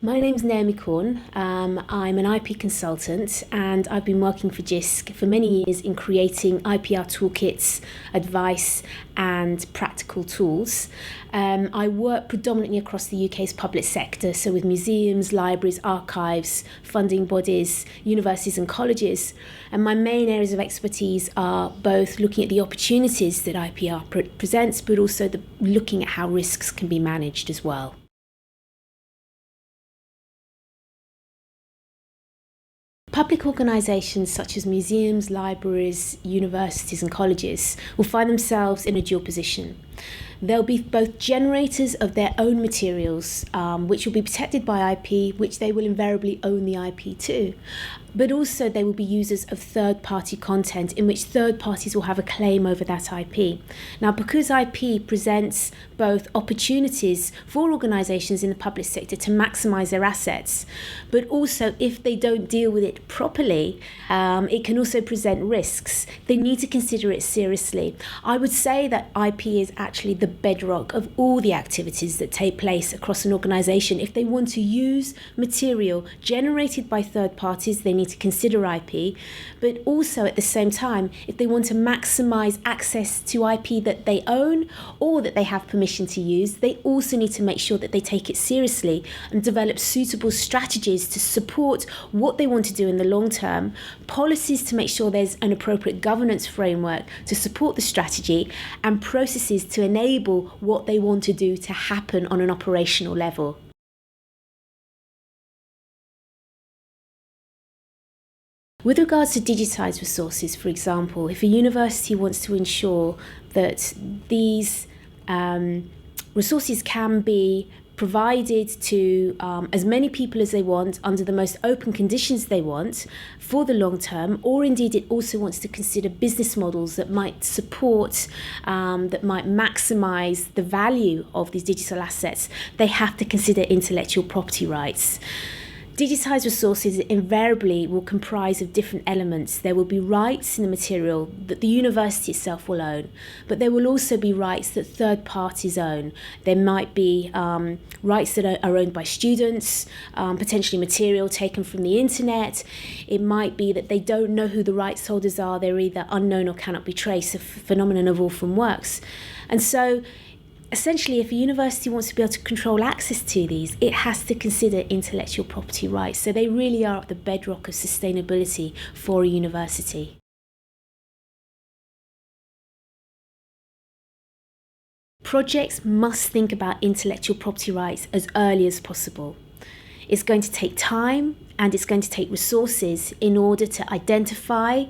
My name's Naomi Korn. I'm an IP consultant and I've been working for Jisc for many years in creating IPR toolkits, advice and practical tools. I work predominantly across the UK's public sector, so with museums, libraries, archives, funding bodies, universities and colleges. And my main areas of expertise are both looking at the opportunities that IPR presents, but also looking at how risks can be managed as well. Public organisations such as museums, libraries, universities and colleges will find themselves in a dual position. They'll be both generators of their own materials, which will be protected by IP, which they will invariably own the IP too. But also they will be users of third-party content in which third parties will have a claim over that IP. Now, because IP presents both opportunities for organisations in the public sector to maximise their assets, but also if they don't deal with it properly, it can also present risks. They need to consider it seriously. I would say that IP is actually the bedrock of all the activities that take place across an organisation. If they want to use material generated by third parties, they need to consider IP, but also at the same time, if they want to maximise access to IP that they own or that they have permission to use, they also need to make sure that they take it seriously and develop suitable strategies to support what they want to do in the long term, policies to make sure there's an appropriate governance framework to support the strategy, and processes to enable what they want to do to happen on an operational level. With regards to digitised resources, for example, if a university wants to ensure that these resources can be provided to as many people as they want under the most open conditions they want for the long term, or indeed it also wants to consider business models that might support, that might maximise the value of these digital assets, they have to consider intellectual property rights. Digitised resources invariably will comprise of different elements. There will be rights in the material that the university itself will own, but there will also be rights that third parties own. There might be rights that are owned by students, potentially material taken from the internet. It might be that they don't know who the rights holders are. They're either unknown or cannot be traced, a phenomenon of orphan works. And so essentially, if a university wants to be able to control access to these, it has to consider intellectual property rights. So they really are at the bedrock of sustainability for a university. Projects must think about intellectual property rights as early as possible. It's going to take time and it's going to take resources in order to identify,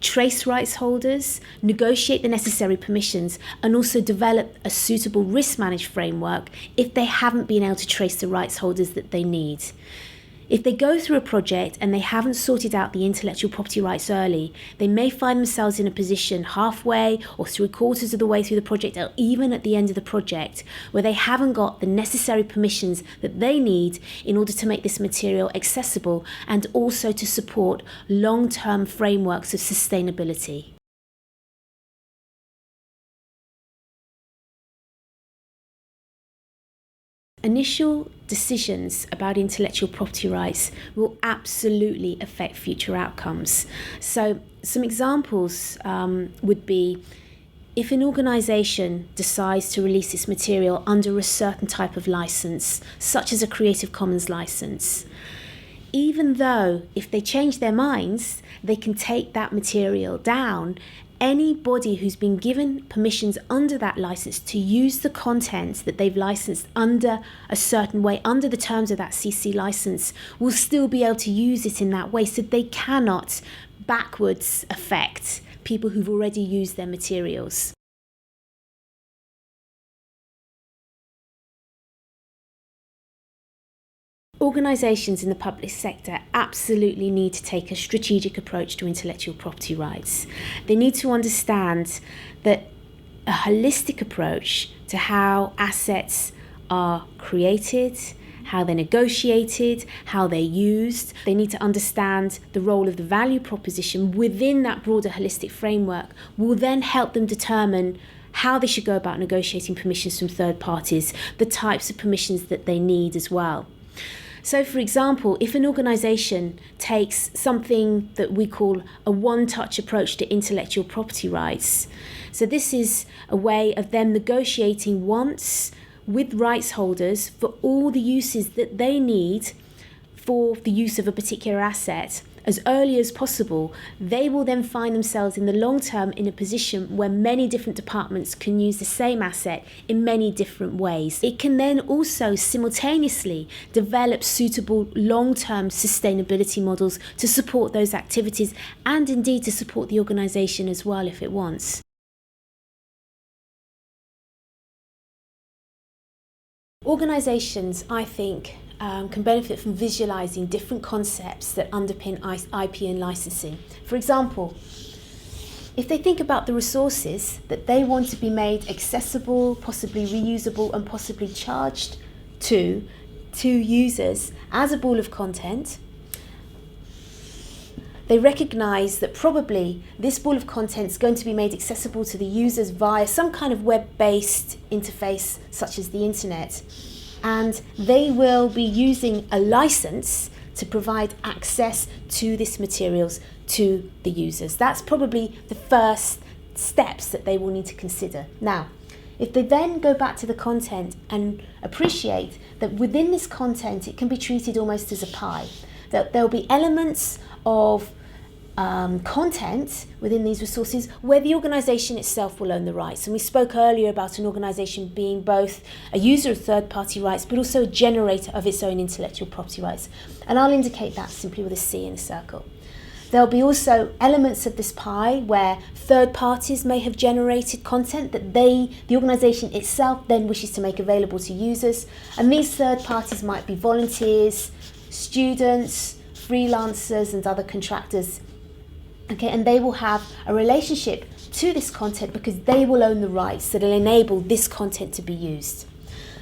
trace rights holders, negotiate the necessary permissions, and also develop a suitable risk management framework if they haven't been able to trace the rights holders that they need. If they go through a project and they haven't sorted out the intellectual property rights early, they may find themselves in a position halfway or 3/4 of the way through the project, or even at the end of the project, where they haven't got the necessary permissions that they need in order to make this material accessible and also to support long-term frameworks of sustainability. Initial decisions about intellectual property rights will absolutely affect future outcomes. So some examples would be if an organisation decides to release this material under a certain type of licence, such as a Creative Commons licence, even though if they change their minds, they can take that material down, anybody who's been given permissions under that license to use the content that they've licensed under a certain way, under the terms of that CC license, will still be able to use it in that way. So they cannot backwards affect people who've already used their materials. Organisations in the public sector absolutely need to take a strategic approach to intellectual property rights. They need to understand that a holistic approach to how assets are created, how they're negotiated, how they're used. They need to understand the role of the value proposition within that broader holistic framework will then help them determine how they should go about negotiating permissions from third parties, the types of permissions that they need as well. So, for example, if an organisation takes something that we call a one-touch approach to intellectual property rights, so this is a way of them negotiating once with rights holders for all the uses that they need for the use of a particular asset as early as possible, they will then find themselves in the long term in a position where many different departments can use the same asset in many different ways. It can then also simultaneously develop suitable long-term sustainability models to support those activities and indeed to support the organisation as well if it wants. Organisations, I think, can benefit from visualising different concepts that underpin IP and licensing. For example, if they think about the resources that they want to be made accessible, possibly reusable and possibly charged to users as a ball of content, they recognise that probably this ball of content is going to be made accessible to the users via some kind of web-based interface such as the internet. And they will be using a license to provide access to this materials to the users. That's probably the first steps that they will need to consider. Now, if they then go back to the content and appreciate that within this content it can be treated almost as a pie, that there'll be elements of content within these resources where the organisation itself will own the rights. And we spoke earlier about an organisation being both a user of third-party rights but also a generator of its own intellectual property rights. And I'll indicate that simply with a C in a circle. There'll be also elements of this pie where third parties may have generated content that the organisation itself then wishes to make available to users. And these third parties might be volunteers, students, freelancers and other contractors. Okay, and they will have a relationship to this content because they will own the rights that will enable this content to be used.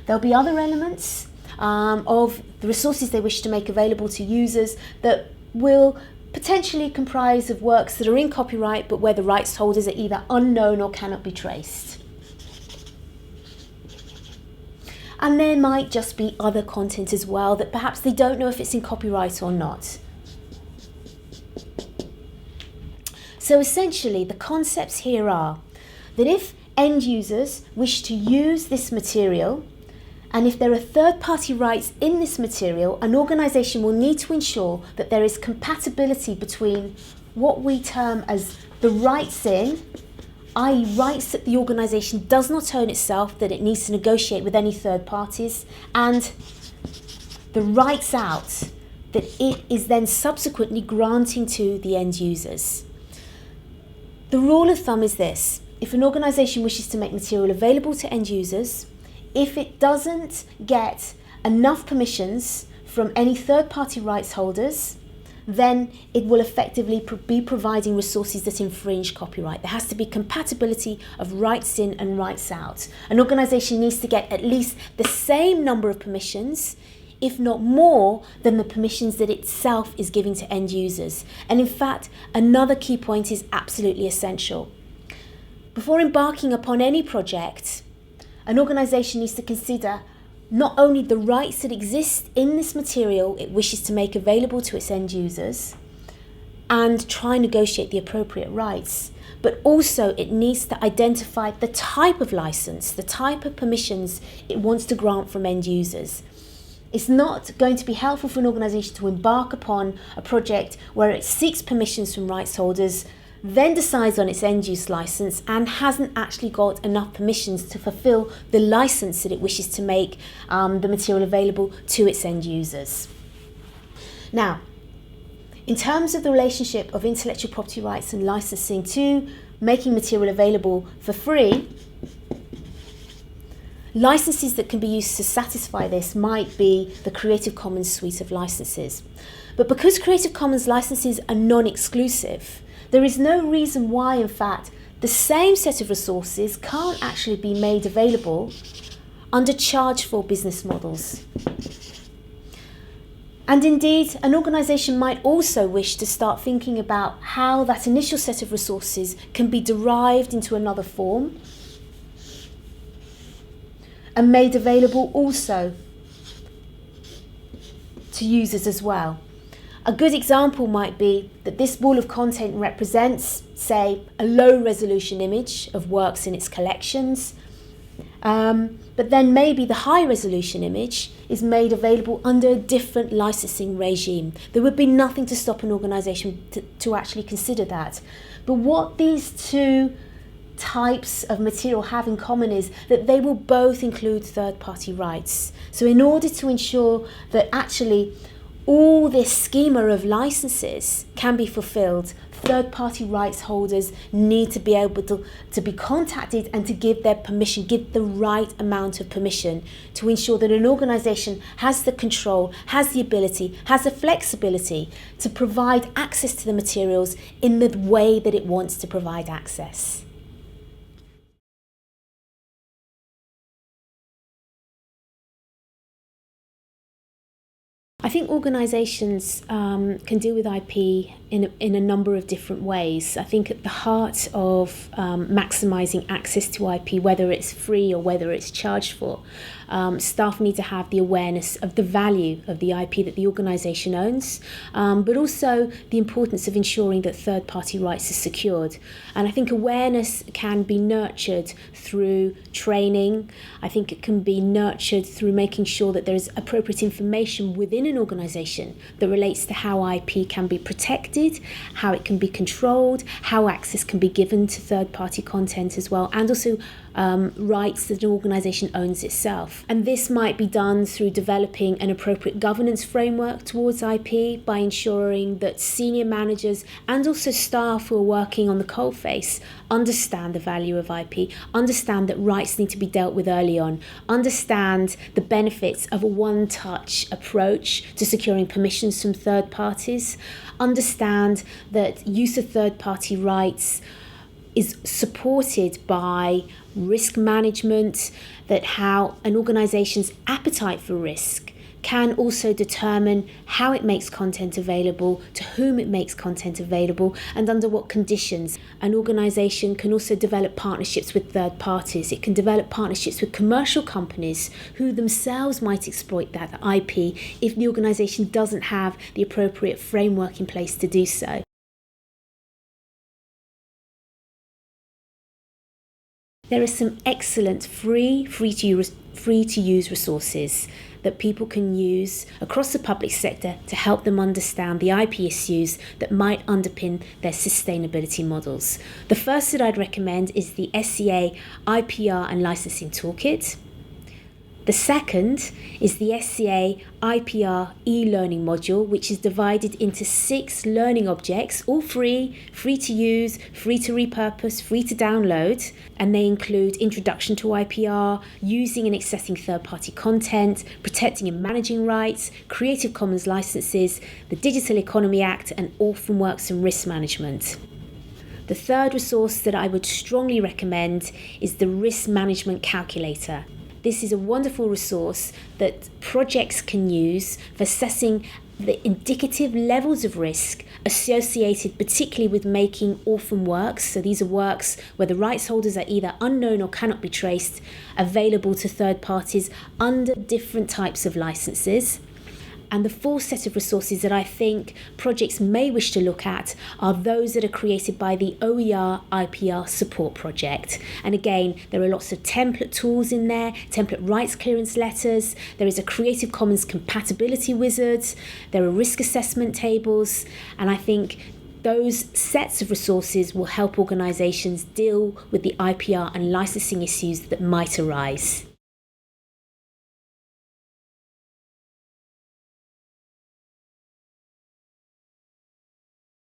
There'll be other elements of the resources they wish to make available to users that will potentially comprise of works that are in copyright but where the rights holders are either unknown or cannot be traced. And there might just be other content as well that perhaps they don't know if it's in copyright or not. So essentially, the concepts here are that if end users wish to use this material, and if there are third-party rights in this material, an organisation will need to ensure that there is compatibility between what we term as the rights in, i.e. rights that the organisation does not own itself, that it needs to negotiate with any third parties, and the rights out that it is then subsequently granting to the end users. The rule of thumb is this: if an organisation wishes to make material available to end users, if it doesn't get enough permissions from any third-party rights holders, then it will effectively be providing resources that infringe copyright. There has to be compatibility of rights in and rights out. An organisation needs to get at least the same number of permissions, if not more, than the permissions that itself is giving to end users. And in fact, another key point is absolutely essential. Before embarking upon any project, an organisation needs to consider not only the rights that exist in this material it wishes to make available to its end users and try and negotiate the appropriate rights, but also it needs to identify the type of license, the type of permissions it wants to grant from end users. It's not going to be helpful for an organisation to embark upon a project where it seeks permissions from rights holders, then decides on its end-use licence and hasn't actually got enough permissions to fulfil the licence that it wishes to make the material available to its end users. Now, in terms of the relationship of intellectual property rights and licensing to making material available for free, licenses that can be used to satisfy this might be the Creative Commons suite of licenses. But because Creative Commons licenses are non-exclusive, there is no reason why, in fact, the same set of resources can't actually be made available under charge-for business models. And indeed, an organisation might also wish to start thinking about how that initial set of resources can be derived into another form and made available also to users as well. A good example might be that this wall of content represents, say, a low resolution image of works in its collections, but then maybe the high resolution image is made available under a different licensing regime. There would be nothing to stop an organisation to actually consider that. But what these two types of material have in common is that they will both include third-party rights. So in order to ensure that actually all this schema of licenses can be fulfilled, third-party rights holders need to be able to be contacted and to give their permission, give the right amount of permission to ensure that an organisation has the control, has the ability, has the flexibility to provide access to the materials in the way that it wants to provide access. I think organisations can deal with IP in a number of different ways. I think at the heart of maximising access to IP, whether it's free or whether it's charged for, staff need to have the awareness of the value of the IP that the organisation owns, but also the importance of ensuring that third-party rights are secured. And I think awareness can be nurtured through training. I think it can be nurtured through making sure that there is appropriate information within an organisation that relates to how IP can be protected, how it can be controlled, how access can be given to third-party content as well, and also rights that an organisation owns itself. And this might be done through developing an appropriate governance framework towards IP by ensuring that senior managers and also staff who are working on the coalface understand the value of IP, understand that rights need to be dealt with early on, understand the benefits of a one-touch approach to securing permissions from third parties, understand that use of third-party rights is supported by risk management, that how an organisation's appetite for risk can also determine how it makes content available, to whom it makes content available, and under what conditions. An organisation can also develop partnerships with third parties. It can develop partnerships with commercial companies who themselves might exploit that IP if the organisation doesn't have the appropriate framework in place to do so. There are some excellent free to use resources that people can use across the public sector to help them understand the IP issues that might underpin their sustainability models. The first that I'd recommend is the SCA IPR and Licensing Toolkit. The second is the SCA IPR e-learning module, which is divided into 6 learning objects, all free to use, free to repurpose, free to download. And they include Introduction to IPR, using and accessing third-party content, protecting and managing rights, Creative Commons licenses, the Digital Economy Act, and orphan works and risk management. The third resource that I would strongly recommend is the Risk Management Calculator. This is a wonderful resource that projects can use for assessing the indicative levels of risk associated particularly with making orphan works. So these are works where the rights holders are either unknown or cannot be traced, available to third parties under different types of licenses. And the fourth set of resources that I think projects may wish to look at are those that are created by the OER IPR support project. And again, there are lots of template tools in there, template rights clearance letters, there is a Creative Commons compatibility wizard, there are risk assessment tables, and I think those sets of resources will help organisations deal with the IPR and licensing issues that might arise.